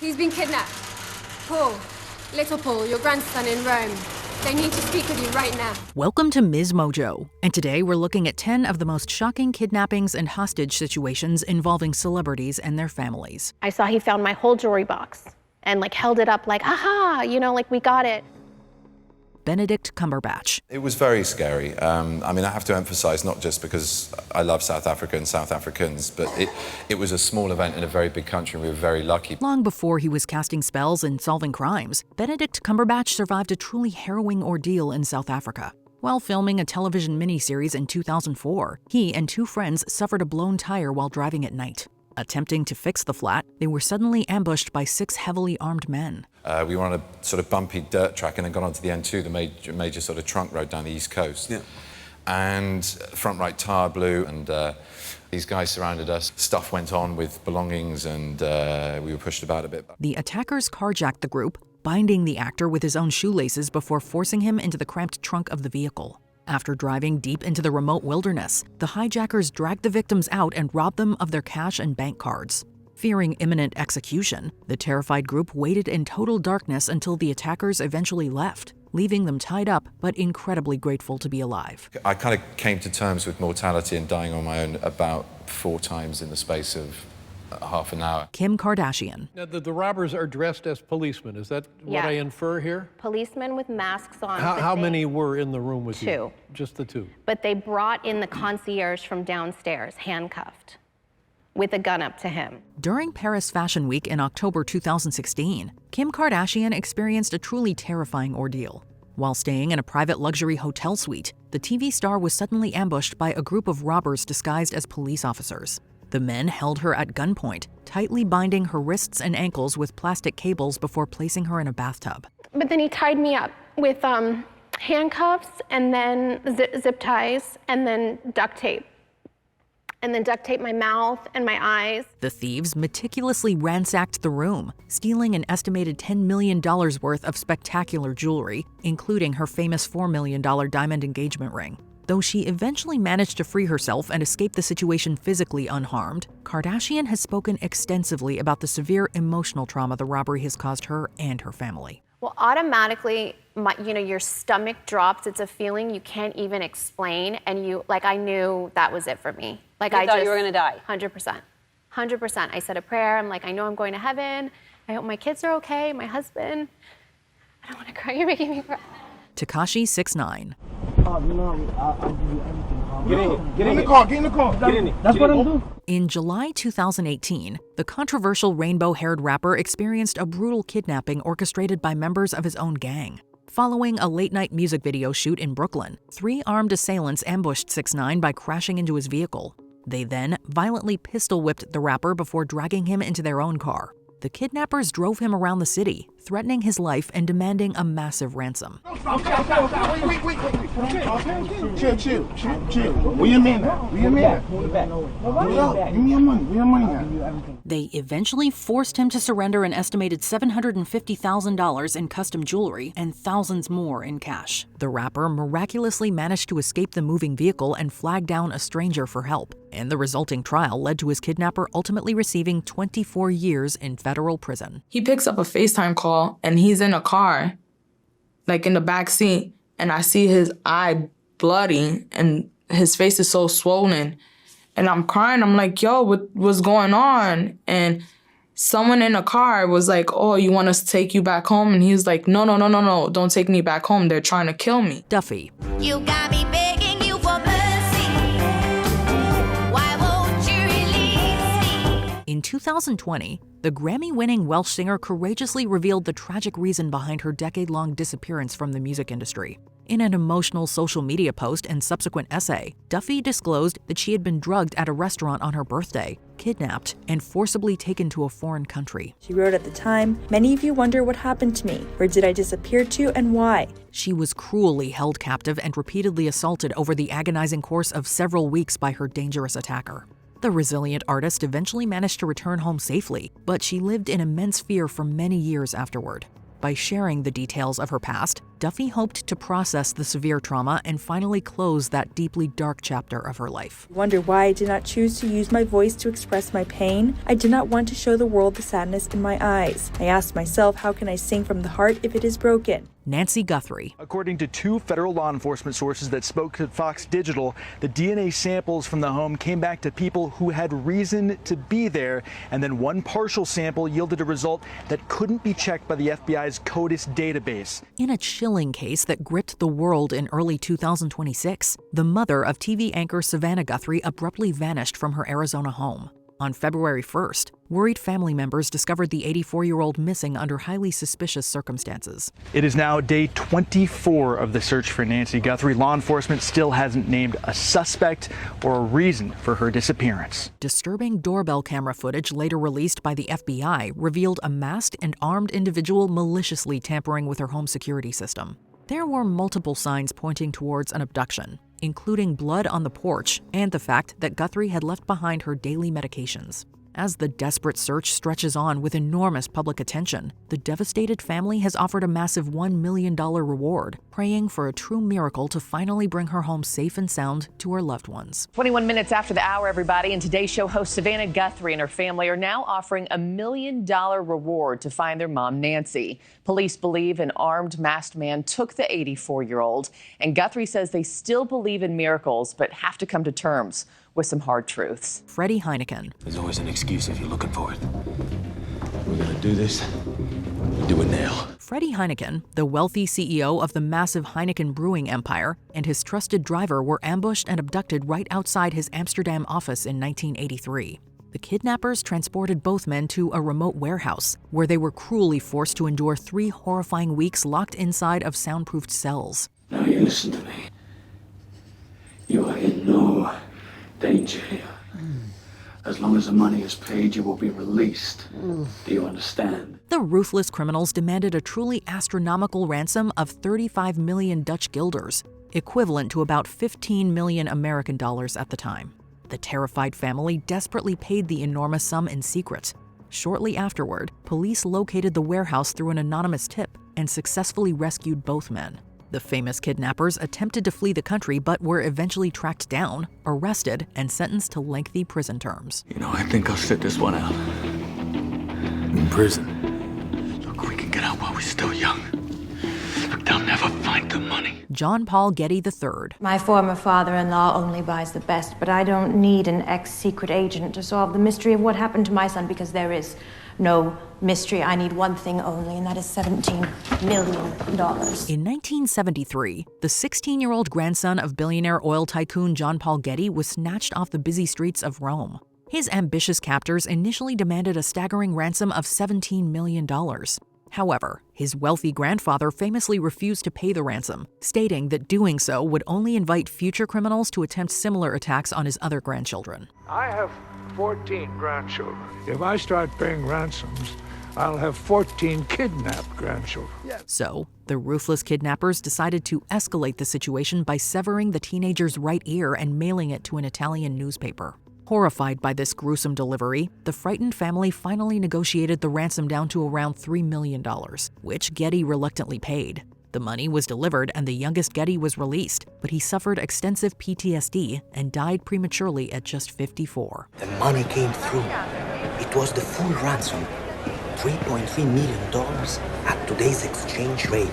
He's been kidnapped. Paul, little Paul, your grandson in Rome. They need to speak with you right now. Welcome to MsMojo, and today we're looking at 10 of the most shocking kidnappings and hostage situations involving celebrities and their families. I saw he found my whole jewelry box and held it up aha, we got it. Benedict Cumberbatch. It was very scary. I have to emphasize, not just because I love South Africa and South Africans, but it was a small event in a very big country, and we were very lucky. Long before he was casting spells and solving crimes, Benedict Cumberbatch survived a truly harrowing ordeal in South Africa. While filming a television miniseries in 2004, he and two friends suffered a blown tire while driving at night. Attempting to fix the flat, they were suddenly ambushed by 6 heavily armed men. We were on a sort of bumpy dirt track and then got onto the N2, the major sort of trunk road down the East Coast. Yeah. And front right tire blew, and these guys surrounded us. Stuff went on with belongings, and we were pushed about a bit. The attackers carjacked the group, binding the actor with his own shoelaces before forcing him into the cramped trunk of the vehicle. After driving deep into the remote wilderness, the hijackers dragged the victims out and robbed them of their cash and bank cards. Fearing imminent execution, the terrified group waited in total darkness until the attackers eventually left, leaving them tied up but incredibly grateful to be alive. I kind of came to terms with mortality and dying on my own about 4 times in the space of half an hour. Kim Kardashian. Now, the robbers are dressed as policemen. Is that what I infer here? Policemen with masks on. How many were in the room with you? 2. Just the 2? But they brought in the concierge from downstairs, handcuffed, with a gun up to him. During Paris Fashion Week in October 2016, Kim Kardashian experienced a truly terrifying ordeal. While staying in a private luxury hotel suite, the TV star was suddenly ambushed by a group of robbers disguised as police officers. The men held her at gunpoint, tightly binding her wrists and ankles with plastic cables before placing her in a bathtub. But then he tied me up with handcuffs and then zip ties and then duct tape. And then duct tape my mouth and my eyes. The thieves meticulously ransacked the room, stealing an estimated $10 million worth of spectacular jewelry, including her famous $4 million diamond engagement ring. Though she eventually managed to free herself and escape the situation physically unharmed, Kardashian has spoken extensively about the severe emotional trauma the robbery has caused her and her family. Well, automatically, your stomach drops. It's a feeling you can't even explain, and I knew that was it for me. I thought you were gonna die. 100%. 100%. I said a prayer. I know I'm going to heaven. I hope my kids are okay, my husband. I don't want to cry. You're making me cry. Tekashi 6ix9ine. I'll give you everything. Get in the car. That's what I'm doing. In July 2018, the controversial rainbow-haired rapper experienced a brutal kidnapping orchestrated by members of his own gang. Following a late-night music video shoot in Brooklyn, 3 armed assailants ambushed 6ix9ine by crashing into his vehicle. They then violently pistol-whipped the rapper before dragging him into their own car. The kidnappers drove him around the city, threatening his life and demanding a massive ransom. Wait. Chill. Where your man at? Give me your money. Where your money at? They eventually forced him to surrender an estimated $750,000 in custom jewelry and thousands more in cash. The rapper miraculously managed to escape the moving vehicle and flag down a stranger for help, and the resulting trial led to his kidnapper ultimately receiving 24 years in federal prison. He picks up a FaceTime call and he's in a car, in the back seat, and I see his eye bloody and his face is so swollen. And I'm crying. I'm like, yo, what's going on? And someone in a car was like, oh, you want us to take you back home? And he's like, no, don't take me back home. They're trying to kill me. Duffy. You got me begging you for mercy. Why won't you release me? In 2020, the Grammy-winning Welsh singer courageously revealed the tragic reason behind her decade-long disappearance from the music industry. In an emotional social media post and subsequent essay, Duffy disclosed that she had been drugged at a restaurant on her birthday, kidnapped, and forcibly taken to a foreign country. She wrote at the time, "Many of you wonder what happened to me. Where did I disappear to and why?" She was cruelly held captive and repeatedly assaulted over the agonizing course of several weeks by her dangerous attacker. The resilient artist eventually managed to return home safely, but she lived in immense fear for many years afterward. By sharing the details of her past, Duffy hoped to process the severe trauma and finally close that deeply dark chapter of her life. Wonder why I did not choose to use my voice to express my pain? I did not want to show the world the sadness in my eyes. I asked myself, how can I sing from the heart if it is broken? Nancy Guthrie. According to 2 federal law enforcement sources that spoke to Fox Digital, the DNA samples from the home came back to people who had reason to be there, and then one partial sample yielded a result that couldn't be checked by the FBI's CODIS database. In a chilling case that gripped the world in early 2026, the mother of TV anchor Savannah Guthrie abruptly vanished from her Arizona home. On February 1st, worried family members discovered the 84-year-old missing under highly suspicious circumstances. It is now day 24 of the search for Nancy Guthrie. Law enforcement still hasn't named a suspect or a reason for her disappearance. Disturbing doorbell camera footage later released by the FBI revealed a masked and armed individual maliciously tampering with her home security system. There were multiple signs pointing towards an abduction, including blood on the porch and the fact that Guthrie had left behind her daily medications. As the desperate search stretches on with enormous public attention, the devastated family has offered a massive $1 million reward, praying for a true miracle to finally bring her home safe and sound to her loved ones. 21 minutes after the hour, everybody, and today's show host Savannah Guthrie and her family are now offering a $1 million reward to find their mom, Nancy. Police believe an armed, masked man took the 84-year-old, and Guthrie says they still believe in miracles, but have to come to terms with some hard truths. Freddy Heineken. There's always an excuse if you're looking for it. We're gonna do this. We do it now. Freddy Heineken, the wealthy CEO of the massive Heineken brewing empire, and his trusted driver were ambushed and abducted right outside his Amsterdam office in 1983. The kidnappers transported both men to a remote warehouse, where they were cruelly forced to endure 3 horrifying weeks locked inside of soundproofed cells. Now you listen to me. You are in no danger here. As long as the money is paid, you will be released. Do you understand? The ruthless criminals demanded a truly astronomical ransom of 35 million Dutch guilders, equivalent to about 15 million American dollars at the time. The terrified family desperately paid the enormous sum in secret. Shortly afterward, police located the warehouse through an anonymous tip and successfully rescued both men. The famous kidnappers attempted to flee the country but were eventually tracked down, arrested, and sentenced to lengthy prison terms. You know, I think I'll sit this one out. In prison. Look, we can get out while we're still young. Look, they'll never find the money. John Paul Getty III. My former father-in-law only buys the best, but I don't need an ex-secret agent to solve the mystery of what happened to my son, because there is no mystery. I need one thing only, and that is $17 million. In 1973, the 16-year-old grandson of billionaire oil tycoon John Paul Getty was snatched off the busy streets of Rome. His ambitious captors initially demanded a staggering ransom of $17 million. However, his wealthy grandfather famously refused to pay the ransom, stating that doing so would only invite future criminals to attempt similar attacks on his other grandchildren. I have 14 grandchildren. If I start paying ransoms, I'll have 14 kidnapped grandchildren. So, the ruthless kidnappers decided to escalate the situation by severing the teenager's right ear and mailing it to an Italian newspaper. Horrified by this gruesome delivery, the frightened family finally negotiated the ransom down to around $3 million, which Getty reluctantly paid. The money was delivered and the youngest Getty was released, but he suffered extensive PTSD and died prematurely at just 54. The money came through. It was the full ransom. $3.3 million at today's exchange rate.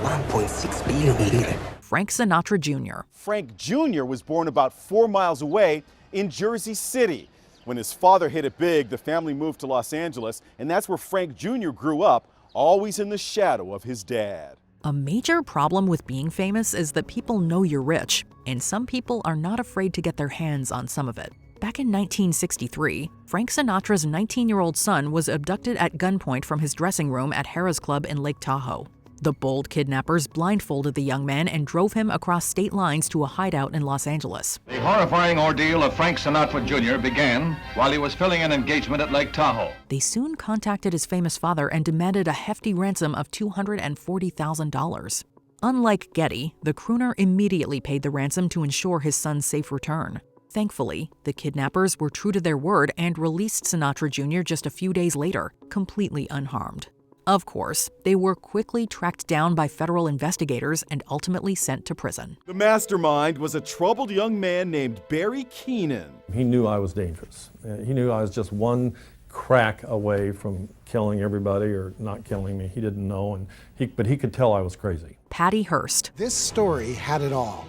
1.6 billion lire. Frank Sinatra Jr. Frank Jr. was born about 4 miles away in Jersey City. When his father hit it big, the family moved to Los Angeles, and that's where Frank Jr. grew up, always in the shadow of his dad. A major problem with being famous is that people know you're rich, and some people are not afraid to get their hands on some of it. Back in 1963, Frank Sinatra's 19-year-old son was abducted at gunpoint from his dressing room at Harrah's Club in Lake Tahoe. The bold kidnappers blindfolded the young man and drove him across state lines to a hideout in Los Angeles. The horrifying ordeal of Frank Sinatra Jr. began while he was filling an engagement at Lake Tahoe. They soon contacted his famous father and demanded a hefty ransom of $240,000. Unlike Getty, the crooner immediately paid the ransom to ensure his son's safe return. Thankfully, the kidnappers were true to their word and released Sinatra Jr. just a few days later, completely unharmed. Of course, they were quickly tracked down by federal investigators and ultimately sent to prison. The mastermind was a troubled young man named Barry Keenan. He knew I was dangerous. He knew I was just one crack away from killing everybody or not killing me. He didn't know, but he could tell I was crazy. Patty Hearst. This story had it all.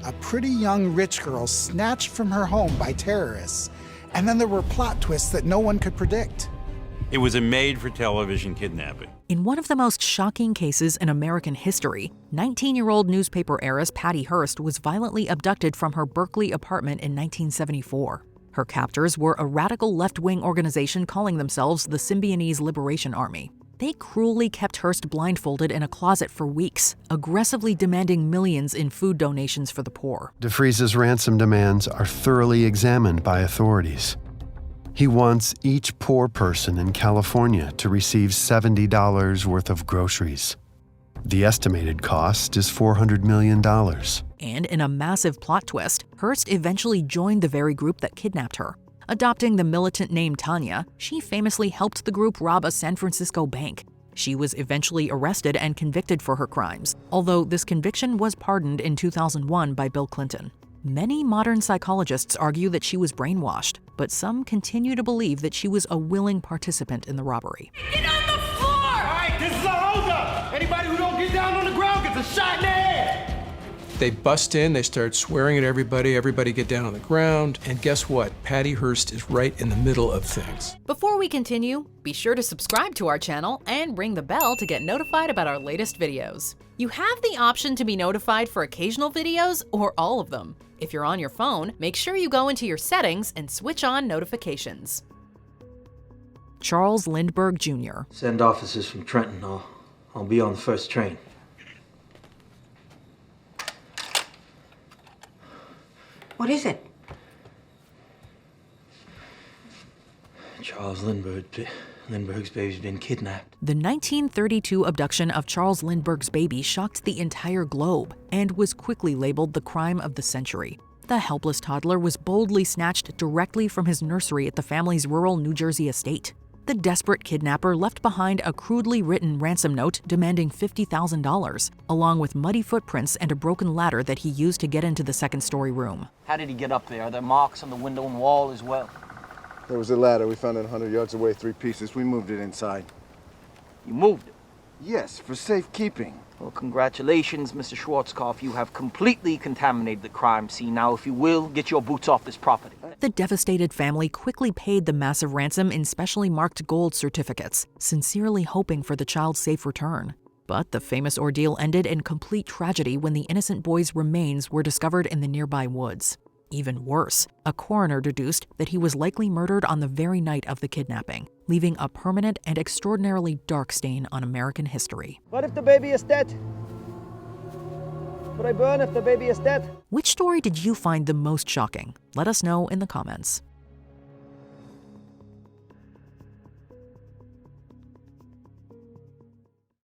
A pretty young rich girl snatched from her home by terrorists, and then there were plot twists that no one could predict. It was a made-for-television kidnapping. In one of the most shocking cases in American history, 19-year-old newspaper heiress Patty Hearst was violently abducted from her Berkeley apartment in 1974. Her captors were a radical left-wing organization calling themselves the Symbionese Liberation Army. They cruelly kept Hearst blindfolded in a closet for weeks, aggressively demanding millions in food donations for the poor. DeFries's ransom demands are thoroughly examined by authorities. He wants each poor person in California to receive $70 worth of groceries. The estimated cost is $400 million. And in a massive plot twist, Hearst eventually joined the very group that kidnapped her. Adopting the militant name Tanya, she famously helped the group rob a San Francisco bank. She was eventually arrested and convicted for her crimes, although this conviction was pardoned in 2001 by Bill Clinton. Many modern psychologists argue that she was brainwashed, but some continue to believe that she was a willing participant in the robbery. Get on the floor! All right, this is a holdup. Anybody who don't get down on the ground gets a shot in the head. They bust in, they start swearing at everybody get down on the ground, and guess what? Patty Hearst is right in the middle of things. Before we continue, be sure to subscribe to our channel and ring the bell to get notified about our latest videos. You have the option to be notified for occasional videos or all of them. If you're on your phone, make sure you go into your settings and switch on notifications. Charles Lindbergh Jr. Send officers from Trenton. I'll be on the first train. What is it? Charles Lindbergh's baby's been kidnapped. The 1932 abduction of Charles Lindbergh's baby shocked the entire globe and was quickly labeled the crime of the century. The helpless toddler was boldly snatched directly from his nursery at the family's rural New Jersey estate. The desperate kidnapper left behind a crudely written ransom note demanding $50,000, along with muddy footprints and a broken ladder that he used to get into the second-story room. How did he get up there? Are there marks on the window and wall as well? There was a ladder. We found it 100 yards away, 3 pieces. We moved it inside. You moved it? Yes, for safekeeping. Well, congratulations, Mr. Schwarzkopf. You have completely contaminated the crime scene. Now, if you will, get your boots off this property. The devastated family quickly paid the massive ransom in specially marked gold certificates, sincerely hoping for the child's safe return. But the famous ordeal ended in complete tragedy when the innocent boy's remains were discovered in the nearby woods. Even worse, a coroner deduced that he was likely murdered on the very night of the kidnapping, leaving a permanent and extraordinarily dark stain on American history. What if the baby is dead? Would I burn if the baby is dead? Which story did you find the most shocking? Let us know in the comments.